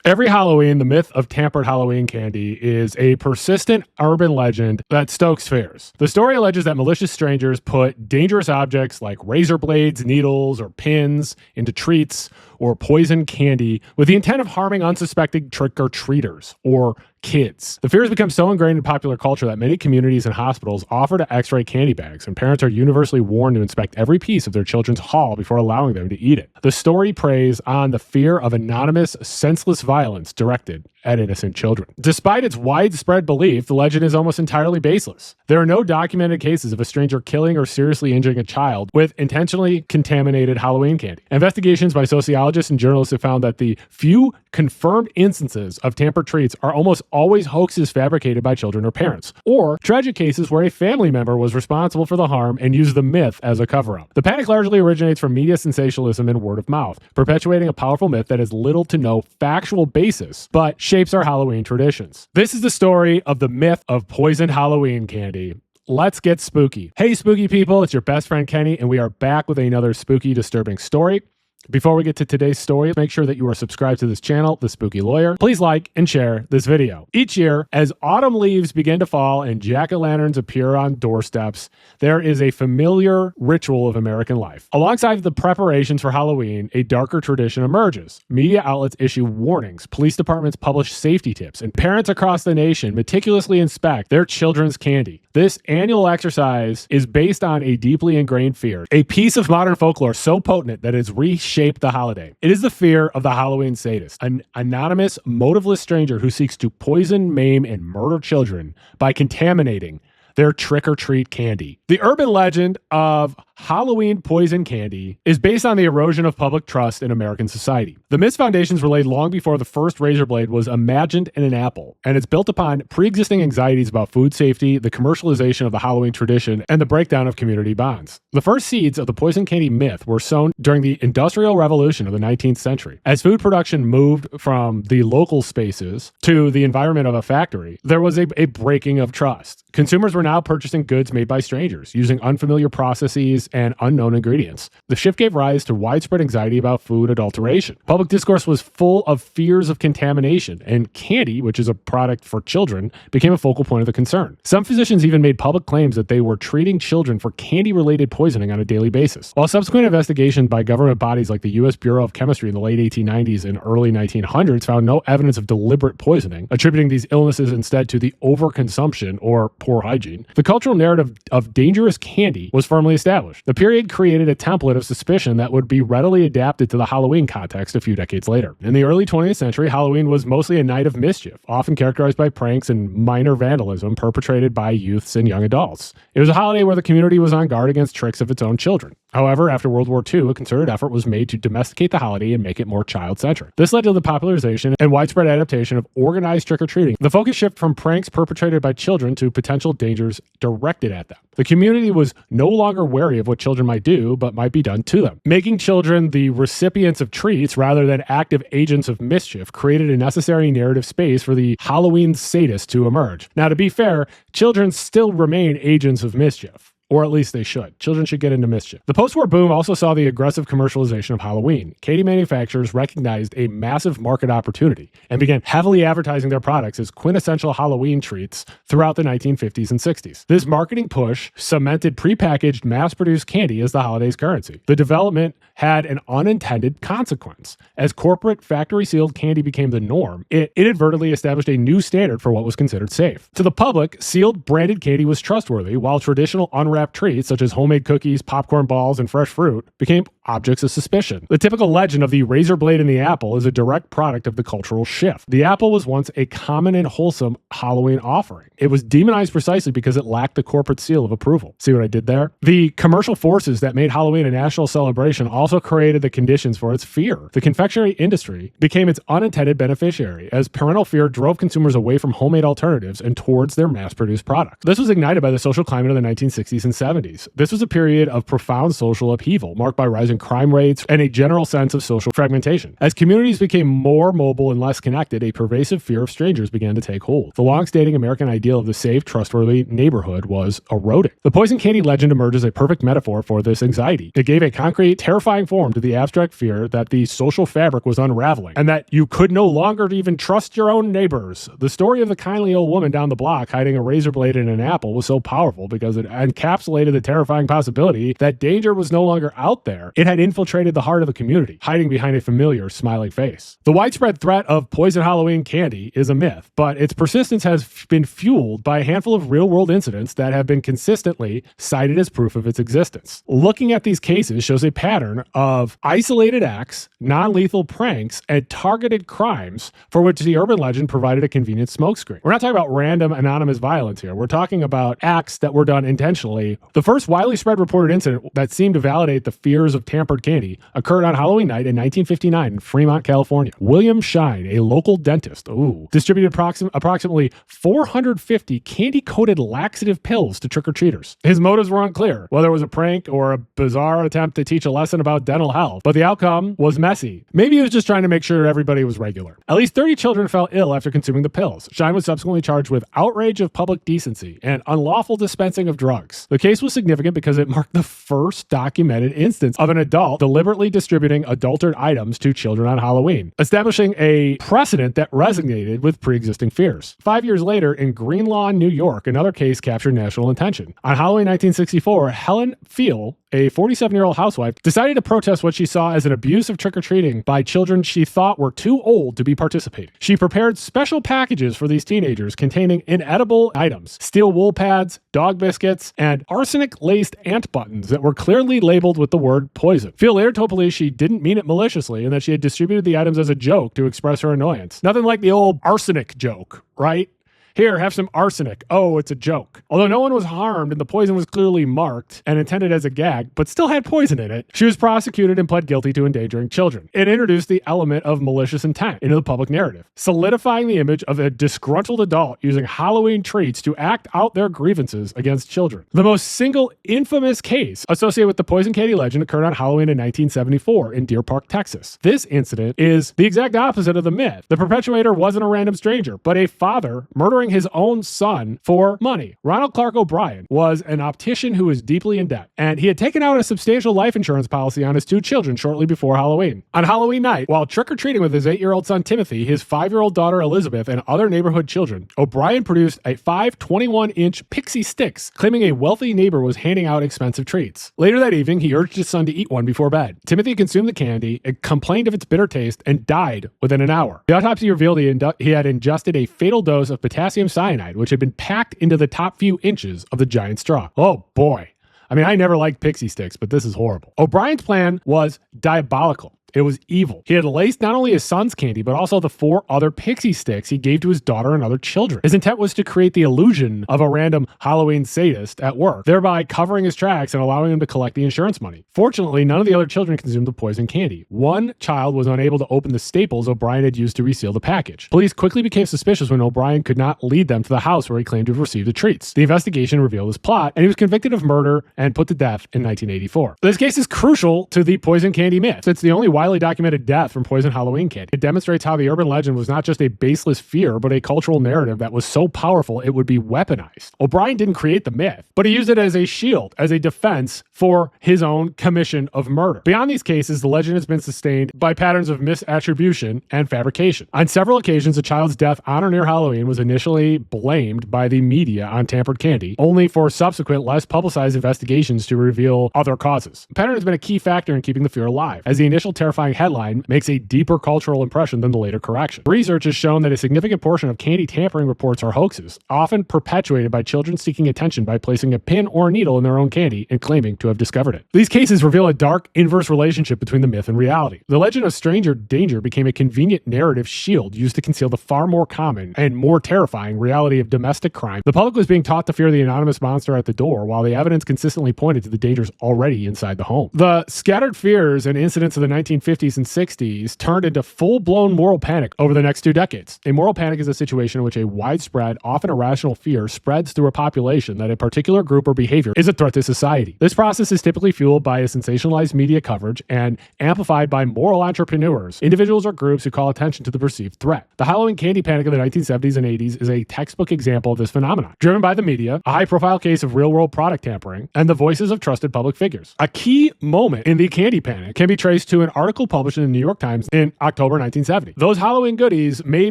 Every Halloween, the myth of tampered Halloween candy is a persistent urban legend that stokes fears. The story alleges that malicious strangers put dangerous objects like razor blades, needles, or pins into treats or poison candy with the intent of harming unsuspecting trick-or-treaters or kids. The fear has become so ingrained in popular culture that many communities and hospitals offer to x-ray candy bags, and parents are universally warned to inspect every piece of their children's haul before allowing them to eat it. The story preys on the fear of anonymous, senseless violence directed at innocent children. Despite its widespread belief, the legend is almost entirely baseless. There are no documented cases of a stranger killing or seriously injuring a child with intentionally contaminated Halloween candy. Investigations by sociologists and journalists have found that the few confirmed instances of tampered treats are almost always hoaxes fabricated by children or parents, or tragic cases where a family member was responsible for the harm and used the myth as a cover-up. The panic largely originates from media sensationalism and word of mouth, perpetuating a powerful myth that has little to no factual basis, but shapes our Halloween traditions. This is the story of the myth of poisoned Halloween candy. Let's get spooky. Hey, spooky people, it's your best friend Kenny, and we are back with another spooky, disturbing story. Before we get to today's story, make sure that you are subscribed to this channel, The Spooky Lawyer. Please like and share this video. Each year, as autumn leaves begin to fall and jack-o'-lanterns appear on doorsteps, there is a familiar ritual of American life. Alongside the preparations for Halloween, a darker tradition emerges. Media outlets issue warnings, police departments publish safety tips, and parents across the nation meticulously inspect their children's candy. This annual exercise is based on a deeply ingrained fear, a piece of modern folklore so potent that it's reshaped the holiday. It is the fear of the Halloween sadist, an anonymous, motiveless stranger who seeks to poison, maim, and murder children by contaminating their trick-or-treat candy. The urban legend of Halloween poison candy is based on the erosion of public trust in American society. The myth's foundations were laid long before the first razor blade was imagined in an apple, and it's built upon pre-existing anxieties about food safety, the commercialization of the Halloween tradition, and the breakdown of community bonds. The first seeds of the poison candy myth were sown during the Industrial Revolution of the 19th century. As food production moved from the local spaces to the environment of a factory, there was a breaking of trust. Consumers were now purchasing goods made by strangers, using unfamiliar processes and unknown ingredients. The shift gave rise to widespread anxiety about food adulteration. Public discourse was full of fears of contamination, and candy, which is a product for children, became a focal point of the concern. Some physicians even made public claims that they were treating children for candy-related poisoning on a daily basis. While subsequent investigations by government bodies like the U.S. Bureau of Chemistry in the late 1890s and early 1900s found no evidence of deliberate poisoning, attributing these illnesses instead to the overconsumption or poor hygiene, the cultural narrative of dangerous candy was firmly established. The period created a template of suspicion that would be readily adapted to the Halloween context a few decades later. In the early 20th century, Halloween was mostly a night of mischief, often characterized by pranks and minor vandalism perpetrated by youths and young adults. It was a holiday where the community was on guard against tricks of its own children. However, after World War II, a concerted effort was made to domesticate the holiday and make it more child-centric. This led to the popularization and widespread adaptation of organized trick-or-treating. The focus shifted from pranks perpetrated by children to potential dangers directed at them. The community was no longer wary of what children might do, but might be done to them. Making children the recipients of treats rather than active agents of mischief created a necessary narrative space for the Halloween sadist to emerge. Now, to be fair, children still remain agents of mischief. Or at least they should. Children should get into mischief. The post-war boom also saw the aggressive commercialization of Halloween. Candy manufacturers recognized a massive market opportunity and began heavily advertising their products as quintessential Halloween treats throughout the 1950s and 60s. This marketing push cemented prepackaged, mass-produced candy as the holiday's currency. The development had an unintended consequence. As corporate factory-sealed candy became the norm, it inadvertently established a new standard for what was considered safe. To the public, sealed branded candy was trustworthy, while traditional unwrapped treats such as homemade cookies, popcorn balls, and fresh fruit became objects of suspicion. The typical legend of the razor blade and the apple is a direct product of the cultural shift. The apple was once a common and wholesome Halloween offering. It was demonized precisely because it lacked the corporate seal of approval. See what I did there? The commercial forces that made Halloween a national celebration also created the conditions for its fear. The confectionery industry became its unintended beneficiary, as parental fear drove consumers away from homemade alternatives and towards their mass-produced products. This was ignited by the social climate of the 1960s and and 70s. This was a period of profound social upheaval, marked by rising crime rates and a general sense of social fragmentation. As communities became more mobile and less connected, a pervasive fear of strangers began to take hold. The long-standing American ideal of the safe, trustworthy neighborhood was eroding. The poison candy legend emerges as a perfect metaphor for this anxiety. It gave a concrete, terrifying form to the abstract fear that the social fabric was unraveling and that you could no longer even trust your own neighbors. The story of the kindly old woman down the block hiding a razor blade in an apple was so powerful because it encapsulated the terrifying possibility that danger was no longer out there. It had infiltrated the heart of the community, hiding behind a familiar, smiling face. The widespread threat of poison Halloween candy is a myth, but its persistence has been fueled by a handful of real-world incidents that have been consistently cited as proof of its existence. Looking at these cases shows a pattern of isolated acts, non-lethal pranks, and targeted crimes for which the urban legend provided a convenient smokescreen. We're not talking about random anonymous violence here. We're talking about acts that were done intentionally. The first widely spread reported incident that seemed to validate the fears of tampered candy occurred on Halloween night in 1959 in Fremont, California. William Shine, a local dentist, distributed approximately 450 candy-coated laxative pills to trick-or-treaters. His motives were unclear, whether it was a prank or a bizarre attempt to teach a lesson about dental health, but the outcome was messy. Maybe he was just trying to make sure everybody was regular. At least 30 children fell ill after consuming the pills. Shine was subsequently charged with outrage of public decency and unlawful dispensing of drugs. The case was significant because it marked the first documented instance of an adult deliberately distributing adulterated items to children on Halloween, establishing a precedent that resonated with pre-existing fears. 5 years later, in Greenlawn, New York, another case captured national attention. On Halloween 1964, Helen Feel, a 47-year-old housewife, decided to protest what she saw as an abuse of trick-or-treating by children she thought were too old to be participating. She prepared special packages for these teenagers containing inedible items, steel wool pads, dog biscuits, and arsenic-laced ant buttons that were clearly labeled with the word poison. Feel later told police she didn't mean it maliciously and that she had distributed the items as a joke to express her annoyance. Nothing like the old arsenic joke, right? Here, have some arsenic. Oh, it's a joke. Although no one was harmed and the poison was clearly marked and intended as a gag, but still had poison in it, she was prosecuted and pled guilty to endangering children. It introduced the element of malicious intent into the public narrative, solidifying the image of a disgruntled adult using Halloween treats to act out their grievances against children. The most single infamous case associated with the poison candy legend occurred on Halloween in 1974 in Deer Park, Texas. This incident is the exact opposite of the myth. The perpetuator wasn't a random stranger, but a father murdering his own son for money. Ronald Clark O'Brien was an optician who was deeply in debt, and he had taken out a substantial life insurance policy on his two children shortly before Halloween. On Halloween night, while trick-or-treating with his 8-year-old son Timothy, his 5-year-old daughter Elizabeth, and other neighborhood children, O'Brien produced a 5 21-inch pixie sticks, claiming a wealthy neighbor was handing out expensive treats. Later that evening, he urged his son to eat one before bed. Timothy consumed the candy, complained of its bitter taste, and died within an hour. The autopsy revealed he had ingested a fatal dose of potassium cyanide, which had been packed into the top few inches of the giant straw. Oh boy. I mean, I never liked pixie sticks, but this is horrible. O'Brien's plan was diabolical. It was evil. He had laced not only his son's candy, but also the 4 other pixie sticks he gave to his daughter and other children. His intent was to create the illusion of a random Halloween sadist at work, thereby covering his tracks and allowing him to collect the insurance money. Fortunately, none of the other children consumed the poison candy. One child was unable to open the staples O'Brien had used to reseal the package. Police quickly became suspicious when O'Brien could not lead them to the house where he claimed to have received the treats. The investigation revealed his plot, and he was convicted of murder and put to death in 1984. This case is crucial to the poison candy myth. It's the only widely documented death from poison Halloween candy. It demonstrates how the urban legend was not just a baseless fear, but a cultural narrative that was so powerful it would be weaponized. O'Brien didn't create the myth, but he used it as a shield, as a defense for his own commission of murder. Beyond these cases, the legend has been sustained by patterns of misattribution and fabrication. On several occasions, a child's death on or near Halloween was initially blamed by the media on tampered candy, only for subsequent, less publicized investigations to reveal other causes. The pattern has been a key factor in keeping the fear alive, as the initial terrifying headline makes a deeper cultural impression than the later correction. Research has shown that a significant portion of candy tampering reports are hoaxes, often perpetuated by children seeking attention by placing a pin or a needle in their own candy and claiming to have discovered it. These cases reveal a dark, inverse relationship between the myth and reality. The legend of stranger danger became a convenient narrative shield used to conceal the far more common and more terrifying reality of domestic crime. The public was being taught to fear the anonymous monster at the door, while the evidence consistently pointed to the dangers already inside the home. The scattered fears and incidents of the 1950s and 60s turned into full-blown moral panic over the next 2 decades. A moral panic is a situation in which a widespread, often irrational fear spreads through a population that a particular group or behavior is a threat to society. This process is typically fueled by a sensationalized media coverage and amplified by moral entrepreneurs, individuals or groups who call attention to the perceived threat. The Halloween candy panic of the 1970s and 80s is a textbook example of this phenomenon, driven by the media, a high-profile case of real-world product tampering, and the voices of trusted public figures. A key moment in the candy panic can be traced to an article published in the New York Times in October 1970. Those Halloween goodies may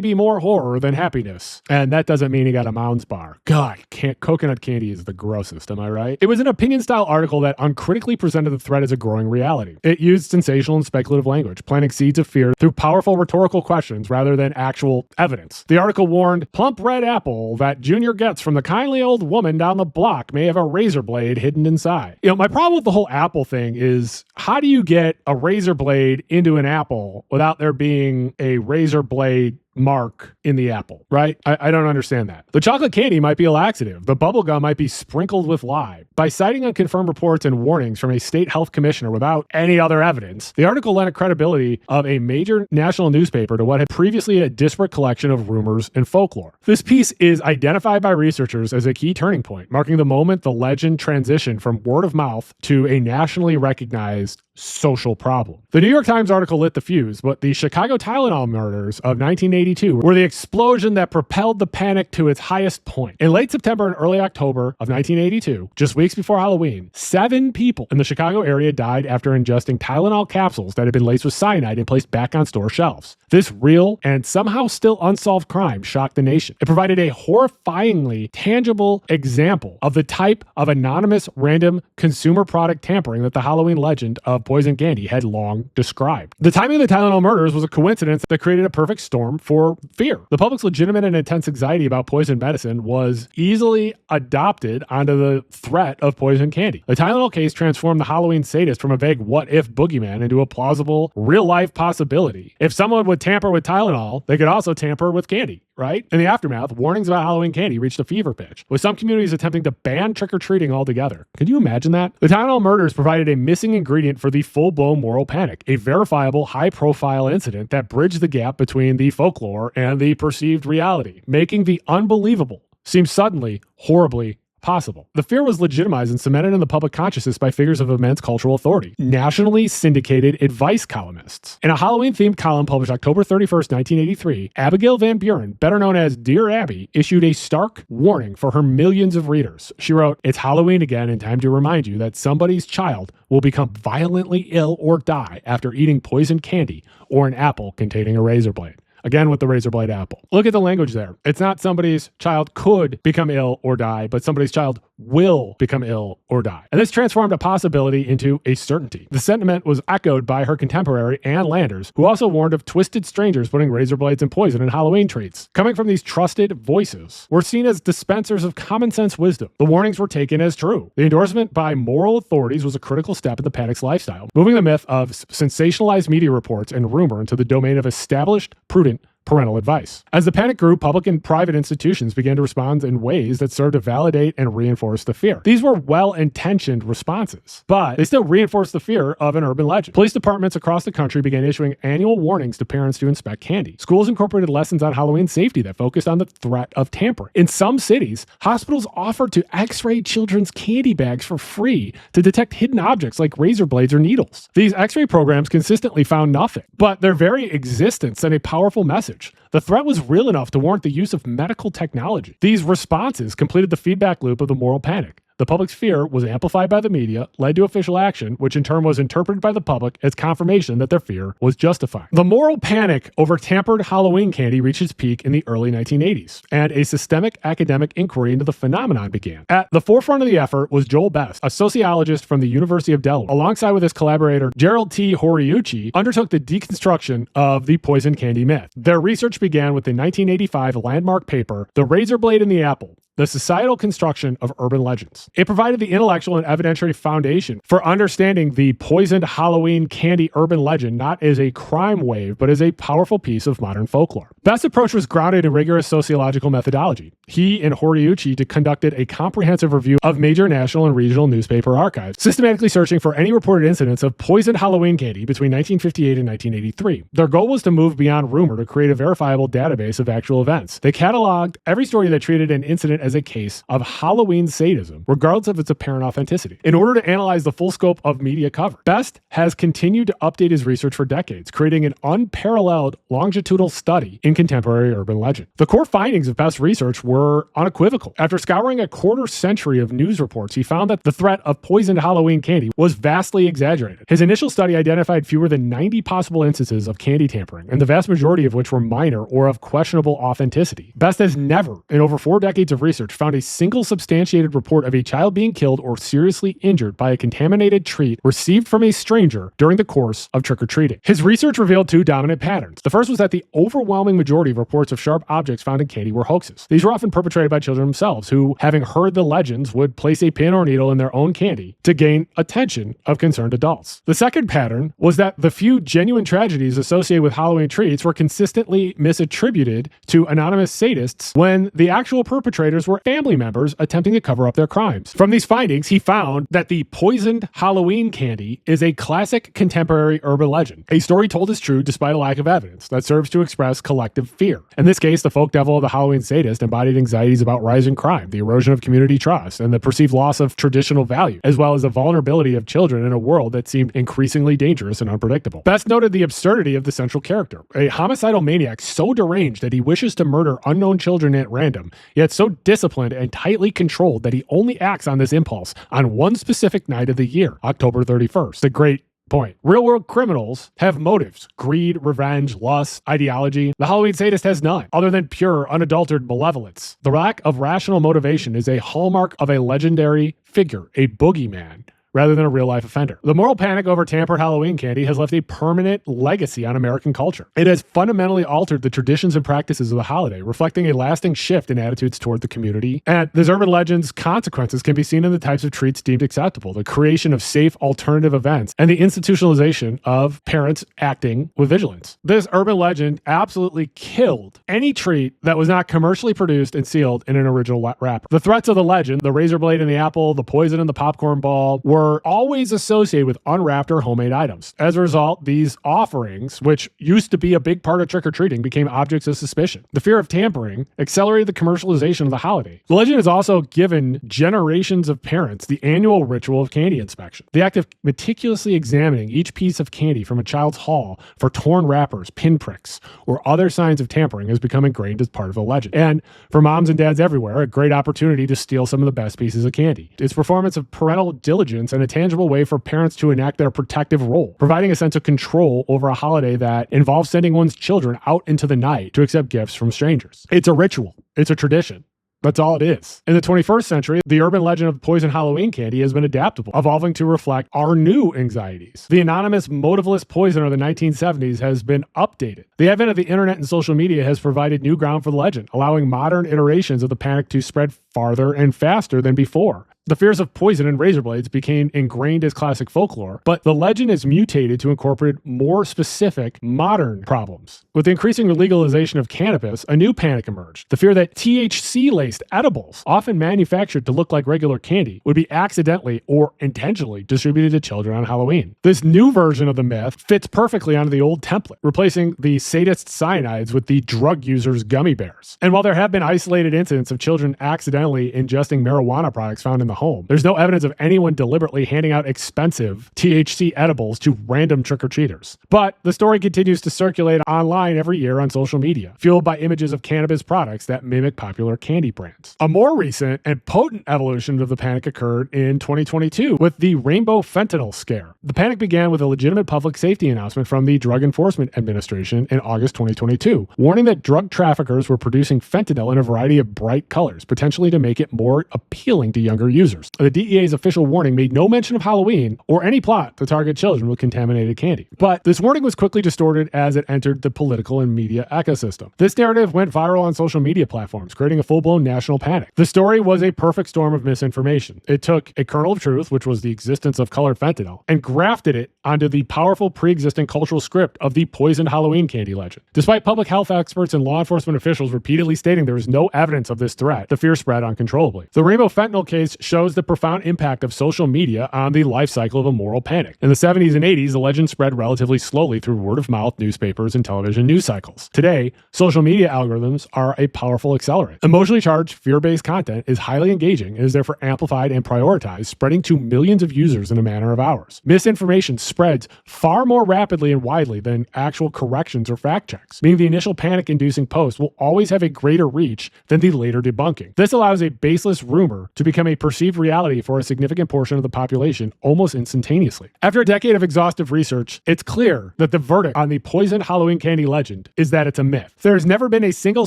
be more horror than happiness. And that doesn't mean he got a Mounds bar. God, coconut candy is the grossest, am I right? It was an opinion-style article that uncritically presented the threat as a growing reality. It used sensational and speculative language, planting seeds of fear through powerful rhetorical questions rather than actual evidence. The article warned, plump red apple that Junior gets from the kindly old woman down the block may have a razor blade hidden inside. My problem with the whole apple thing is, how do you get a razor blade into an apple without there being a razor blade mark in the apple, right? I don't understand that. The chocolate candy might be a laxative. The bubble gum might be sprinkled with lye. By citing unconfirmed reports and warnings from a state health commissioner without any other evidence, the article lent credibility of a major national newspaper to what had previously a disparate collection of rumors and folklore. This piece is identified by researchers as a key turning point, marking the moment the legend transitioned from word of mouth to a nationally recognized social problem. The New York Times article lit the fuse, but the Chicago Tylenol murders of 1982 were the explosion that propelled the panic to its highest point. In late September and early October of 1982, just weeks before Halloween, 7 people in the Chicago area died after ingesting Tylenol capsules that had been laced with cyanide and placed back on store shelves. This real and somehow still unsolved crime shocked the nation. It provided a horrifyingly tangible example of the type of anonymous random consumer product tampering that the Halloween legend of poison candy had long described. The timing of the Tylenol murders was a coincidence that created a perfect storm for fear. The public's legitimate and intense anxiety about poison medicine was easily adopted onto the threat of poison candy. The Tylenol case transformed the Halloween sadist from a vague what-if boogeyman into a plausible, real-life possibility. If someone would tamper with Tylenol, they could also tamper with candy, right? In the aftermath, warnings about Halloween candy reached a fever pitch, with some communities attempting to ban trick-or-treating altogether. Could you imagine that? The Tylenol murders provided a missing ingredient for the full-blown moral panic, a verifiable, high-profile incident that bridged the gap between the folklore and the perceived reality, making the unbelievable seem suddenly horribly possible. The fear was legitimized and cemented in the public consciousness by figures of immense cultural authority, nationally syndicated advice columnists. In a Halloween-themed column published October 31st, 1983, Abigail Van Buren, better known as Dear Abby, issued a stark warning for her millions of readers. She wrote, "It's Halloween again and time to remind you that somebody's child will become violently ill or die after eating poisoned candy or an apple containing a razor blade." Again, with the razor blade apple. Look at the language there. It's not somebody's child could become ill or die, but somebody's child will become ill or die. And this transformed a possibility into a certainty. The sentiment was echoed by her contemporary Ann Landers, who also warned of twisted strangers putting razor blades and poison in Halloween treats. Coming from these trusted voices, were seen as dispensers of common sense wisdom. The warnings were taken as true. The endorsement by moral authorities was a critical step in the panic's lifestyle, moving the myth of sensationalized media reports and rumor into the domain of established, prudent parental advice. As the panic grew, public and private institutions began to respond in ways that served to validate and reinforce the fear. These were well-intentioned responses, but they still reinforced the fear of an urban legend. Police departments across the country began issuing annual warnings to parents to inspect candy. Schools incorporated lessons on Halloween safety that focused on the threat of tampering. In some cities, hospitals offered to x-ray children's candy bags for free to detect hidden objects like razor blades or needles. These x-ray programs consistently found nothing, but their very existence sent a powerful message. The threat was real enough to warrant the use of medical technology. These responses completed the feedback loop of the moral panic. The public's fear was amplified by the media, led to official action, which in turn was interpreted by the public as confirmation that their fear was justified. The moral panic over tampered Halloween candy reached its peak in the early 1980s, and a systemic academic inquiry into the phenomenon began. At the forefront of the effort was Joel Best, a sociologist from the University of Delaware. Alongside with his collaborator Gerald T. Horiuchi, undertook the deconstruction of the poison candy myth. Their research began with the 1985 landmark paper, The Razor Blade and the Apple: the societal construction of urban legends. It provided the intellectual and evidentiary foundation for understanding the poisoned Halloween candy urban legend not as a crime wave, but as a powerful piece of modern folklore. Best's approach was grounded in rigorous sociological methodology. He and Horiuchi conducted a comprehensive review of major national and regional newspaper archives, systematically searching for any reported incidents of poisoned Halloween candy between 1958 and 1983. Their goal was to move beyond rumor to create a verifiable database of actual events. They cataloged every story that treated an incident as a case of Halloween sadism, regardless of its apparent authenticity, in order to analyze the full scope of media coverage. Best has continued to update his research for decades, creating an unparalleled longitudinal study in contemporary urban legend. The core findings of Best's research were unequivocal. After scouring a quarter century of news reports, he found that the threat of poisoned Halloween candy was vastly exaggerated. His initial study identified fewer than 90 possible instances of candy tampering, and the vast majority of which were minor or of questionable authenticity. Best has never, in over 4 decades of research, found a single substantiated report of a child being killed or seriously injured by a contaminated treat received from a stranger during the course of trick-or-treating. His research revealed 2 dominant patterns. The first was that the overwhelming majority of reports of sharp objects found in candy were hoaxes. These were often perpetrated by children themselves, who, having heard the legends, would place a pin or needle in their own candy to gain attention of concerned adults. The second pattern was that the few genuine tragedies associated with Halloween treats were consistently misattributed to anonymous sadists when the actual perpetrators were family members attempting to cover up their crimes. From these findings, he found that the poisoned Halloween candy is a classic contemporary urban legend, a story told as true despite a lack of evidence that serves to express collective fear. In this case, the folk devil of the Halloween sadist embodied anxieties about rising crime, the erosion of community trust, and the perceived loss of traditional value, as well as the vulnerability of children in a world that seemed increasingly dangerous and unpredictable. Best noted the absurdity of the central character, a homicidal maniac so deranged that he wishes to murder unknown children at random, yet so disciplined and tightly controlled that he only acts on this impulse on one specific night of the year, October 31st. The great point. Real-world criminals have motives: greed, revenge, lust, ideology. The Halloween sadist has none, other than pure, unadulterated malevolence. The lack of rational motivation is a hallmark of a legendary figure, a boogeyman, rather than a real-life offender. The moral panic over tampered Halloween candy has left a permanent legacy on American culture. It has fundamentally altered the traditions and practices of the holiday, reflecting a lasting shift in attitudes toward the community. And this urban legend's consequences can be seen in the types of treats deemed acceptable, the creation of safe alternative events, and the institutionalization of parents acting with vigilance. This urban legend absolutely killed any treat that was not commercially produced and sealed in an original wrapper. The threats of the legend, the razor blade in the apple, the poison in the popcorn ball, were always associated with unwrapped or homemade items. As a result, these offerings, which used to be a big part of trick-or-treating, became objects of suspicion. The fear of tampering accelerated the commercialization of the holiday. The legend has also given generations of parents the annual ritual of candy inspection. The act of meticulously examining each piece of candy from a child's haul for torn wrappers, pinpricks, or other signs of tampering has become ingrained as part of the legend. And for moms and dads everywhere, a great opportunity to steal some of the best pieces of candy. Its performance of parental diligence and a tangible way for parents to enact their protective role, providing a sense of control over a holiday that involves sending one's children out into the night to accept gifts from strangers. It's a ritual. It's a tradition. That's all it is. In the 21st century, the urban legend of poison Halloween candy has been adaptable, evolving to reflect our new anxieties. The anonymous, motiveless poison of the 1970s has been updated. The advent of the internet and social media has provided new ground for the legend, allowing modern iterations of the panic to spread farther and faster than before. The fears of poison and razor blades became ingrained as classic folklore, but the legend is mutated to incorporate more specific modern problems. With the increasing legalization of cannabis, a new panic emerged. The fear that THC-laced edibles, often manufactured to look like regular candy, would be accidentally or intentionally distributed to children on Halloween. This new version of the myth fits perfectly onto the old template, replacing the sadist cyanides with the drug users' gummy bears. And while there have been isolated incidents of children accidentally ingesting marijuana products found in the home, there's no evidence of anyone deliberately handing out expensive THC edibles to random trick-or-treaters. But the story continues to circulate online every year on social media, fueled by images of cannabis products that mimic popular candy brands. A more recent and potent evolution of the panic occurred in 2022 with the rainbow fentanyl scare. The panic began with a legitimate public safety announcement from the Drug Enforcement Administration in August 2022, warning that drug traffickers were producing fentanyl in a variety of bright colors, potentially to make it more appealing to younger users. users. The DEA's official warning made no mention of Halloween or any plot to target children with contaminated candy. But this warning was quickly distorted as it entered the political and media ecosystem. This narrative went viral on social media platforms, creating a full-blown national panic. The story was a perfect storm of misinformation. It took a kernel of truth, which was the existence of colored fentanyl, and grafted it onto the powerful pre-existing cultural script of the poisoned Halloween candy legend. Despite public health experts and law enforcement officials repeatedly stating there is no evidence of this threat, the fear spread uncontrollably. The Rainbow Fentanyl case shows the profound impact of social media on the life cycle of a moral panic. In the 70s and 80s, the legend spread relatively slowly through word-of-mouth, newspapers, and television news cycles. Today, social media algorithms are a powerful accelerant. Emotionally charged, fear-based content is highly engaging and is therefore amplified and prioritized, spreading to millions of users in a matter of hours. Misinformation spreads far more rapidly and widely than actual corrections or fact checks, meaning the initial panic-inducing post will always have a greater reach than the later debunking. This allows a baseless rumor to become a perceived reality for a significant portion of the population almost instantaneously. After a decade of exhaustive research, it's clear that the verdict on the poisoned Halloween candy legend is that it's a myth. There has never been a single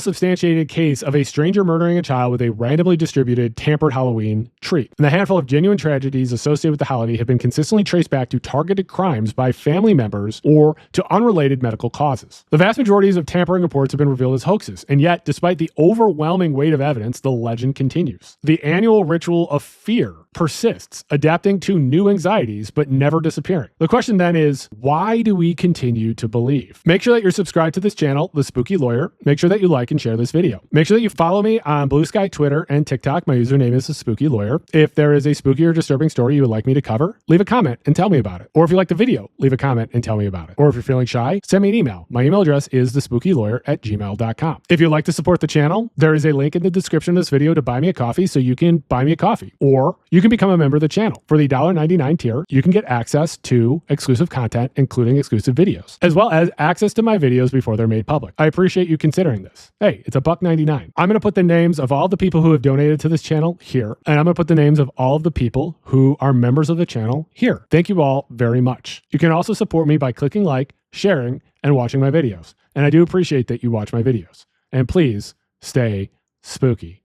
substantiated case of a stranger murdering a child with a randomly distributed, tampered Halloween treat. And the handful of genuine tragedies associated with the holiday have been consistently traced back to targeted crimes by family members or to unrelated medical causes. The vast majorities of tampering reports have been revealed as hoaxes, and yet, despite the overwhelming weight of evidence, the legend continues. The annual ritual of fear persists, adapting to new anxieties, but never disappearing. The question then is, why do we continue to believe? Make sure that you're subscribed to this channel, The Spooky Lawyer. Make sure that you like and share this video. Make sure that you follow me on Blue Sky, Twitter, and TikTok. My username is The Spooky Lawyer. If there is a spooky or disturbing story you would like me to cover, leave a comment and tell me about it. Or if you like the video, leave a comment and tell me about it. Or if you're feeling shy, send me an email. My email address is thespookylawyer@gmail.com. If you'd like to support the channel, there is a link in the description of this video to buy me a coffee, so you can buy me a coffee. Or you can become a member of the channel. For the $1.99 tier, you can get access to exclusive content, including exclusive videos, as well as access to my videos before they're made public. I appreciate you considering this. Hey, it's $1.99. I'm going to put the names of all the people who have donated to this channel here, and I'm going to put the names of all of the people who are members of the channel here. Thank you all very much. You can also support me by clicking like, sharing, and watching my videos. And I do appreciate that you watch my videos. And please stay spooky.